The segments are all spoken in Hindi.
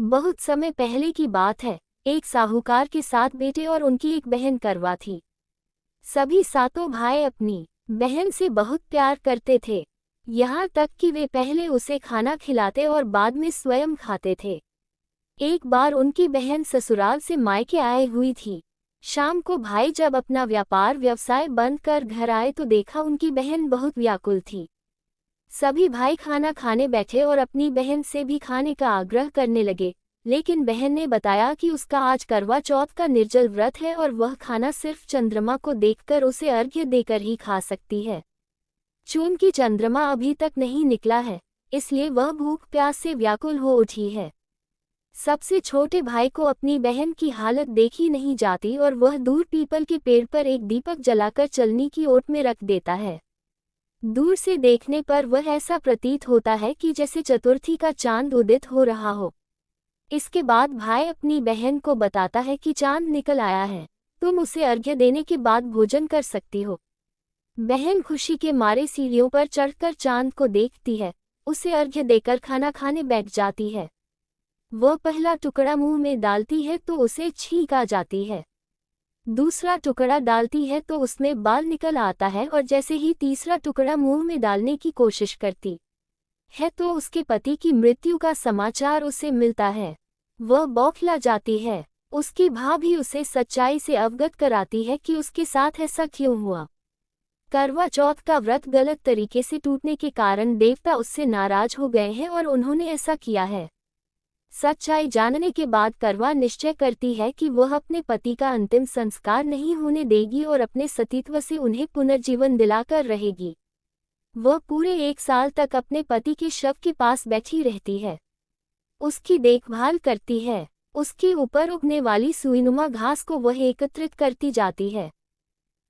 बहुत समय पहले की बात है। एक साहूकार के 7 बेटे और उनकी एक बहन करवा थी। सभी सातों भाई अपनी बहन से बहुत प्यार करते थे, यहाँ तक कि वे पहले उसे खाना खिलाते और बाद में स्वयं खाते थे। एक बार उनकी बहन ससुराल से मायके आए हुई थी। शाम को भाई जब अपना व्यापार व्यवसाय बंद कर घर आए तो देखा उनकी बहन बहुत व्याकुल थी। सभी भाई खाना खाने बैठे और अपनी बहन से भी खाने का आग्रह करने लगे, लेकिन बहन ने बताया कि उसका आज करवा चौथ का निर्जल व्रत है और वह खाना सिर्फ चंद्रमा को देखकर उसे अर्घ्य देकर ही खा सकती है। चूंकि चंद्रमा अभी तक नहीं निकला है, इसलिए वह भूख प्यास से व्याकुल हो उठी है। सबसे छोटे भाई को अपनी बहन की हालत देखी नहीं जाती और वह दूर पीपल के पेड़ पर एक दीपक जलाकर चलनी की ओट में रख देता है। दूर से देखने पर वह ऐसा प्रतीत होता है कि जैसे चतुर्थी का चांद उदित हो रहा हो। इसके बाद भाई अपनी बहन को बताता है कि चांद निकल आया है, तुम उसे अर्घ्य देने के बाद भोजन कर सकती हो। बहन खुशी के मारे सीढ़ियों पर चढ़कर चांद को देखती है, उसे अर्घ्य देकर खाना खाने बैठ जाती है। वह पहला टुकड़ा मुंह में डालती है तो उसे छींक आ जाती है। दूसरा टुकड़ा डालती है तो उसमें बाल निकल आता है और जैसे ही तीसरा टुकड़ा मुंह में डालने की कोशिश करती है तो उसके पति की मृत्यु का समाचार उसे मिलता है। वह बौखला जाती है। उसकी भाभी उसे सच्चाई से अवगत कराती है कि उसके साथ ऐसा क्यों हुआ। करवा चौथ का व्रत गलत तरीके से टूटने के कारण देवता उससे नाराज हो गए हैं और उन्होंने ऐसा किया है। सच्चाई जानने के बाद करवा निश्चय करती है कि वह अपने पति का अंतिम संस्कार नहीं होने देगी और अपने सतीत्व से उन्हें पुनर्जीवन दिलाकर रहेगी। वह पूरे 1 साल तक अपने पति के शव के पास बैठी रहती है, उसकी देखभाल करती है। उसके ऊपर उगने वाली सुईनुमा घास को वह एकत्रित करती जाती है।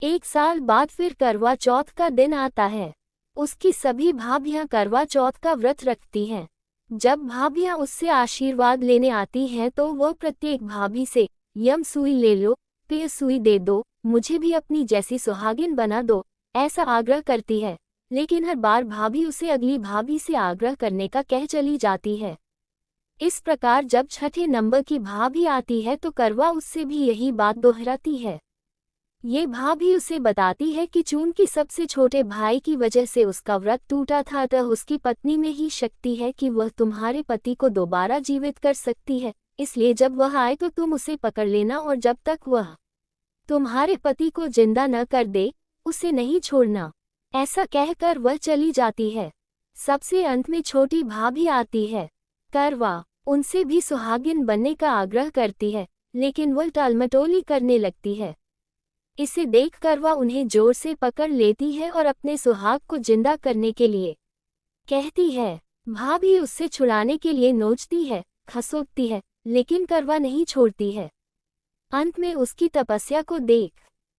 1 साल बाद फिर करवा चौथ का दिन आता है। उसकी सभी भाभियां करवा चौथ का व्रत रखती हैं। जब भाभियां उससे आशीर्वाद लेने आती हैं तो वह प्रत्येक भाभी से यम सुई ले लो, पेय सुई दे दो, मुझे भी अपनी जैसी सुहागिन बना दो, ऐसा आग्रह करती है। लेकिन हर बार भाभी उसे अगली भाभी से आग्रह करने का कह चली जाती है। इस प्रकार जब छठे नंबर की भाभी आती है तो करवा उससे भी यही बात दोहराती है। ये भाभी उसे बताती है कि चूंकि सबसे छोटे भाई की वजह से उसका व्रत टूटा था, अतः उसकी पत्नी में ही शक्ति है कि वह तुम्हारे पति को दोबारा जीवित कर सकती है, इसलिए जब वह आए तो तुम उसे पकड़ लेना और जब तक वह तुम्हारे पति को जिंदा न कर दे, उसे नहीं छोड़ना। ऐसा कहकर वह चली जाती है। सबसे अंत में छोटी भाभी आती है। करवा उनसे भी सुहागिन बनने का आग्रह करती है, लेकिन वह टालमटोली करने लगती है। इसे देख करवा उन्हें जोर से पकड़ लेती है और अपने सुहाग को जिंदा करने के लिए कहती है। भाभी उससे छुड़ाने के लिए नोचती है, खसोटती है, लेकिन करवा नहीं छोड़ती है। अंत में उसकी तपस्या को देख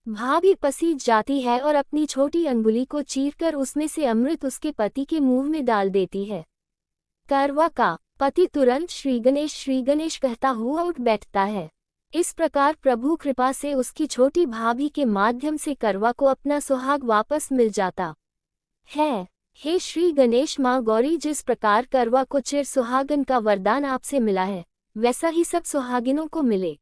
भाभी पसीज जाती है और अपनी छोटी अंगुली को चीरकर उसमें से अमृत उसके पति के मुंह में डाल देती है। करवा का पति तुरंत श्री गणेश कहता हुआ उठ बैठता है। इस प्रकार प्रभु कृपा से उसकी छोटी भाभी के माध्यम से करवा को अपना सुहाग वापस मिल जाता है। हे श्री गणेश माँ गौरी, जिस प्रकार करवा को चिर सुहागन का वरदान आपसे मिला है, वैसा ही सब सुहागिनों को मिले।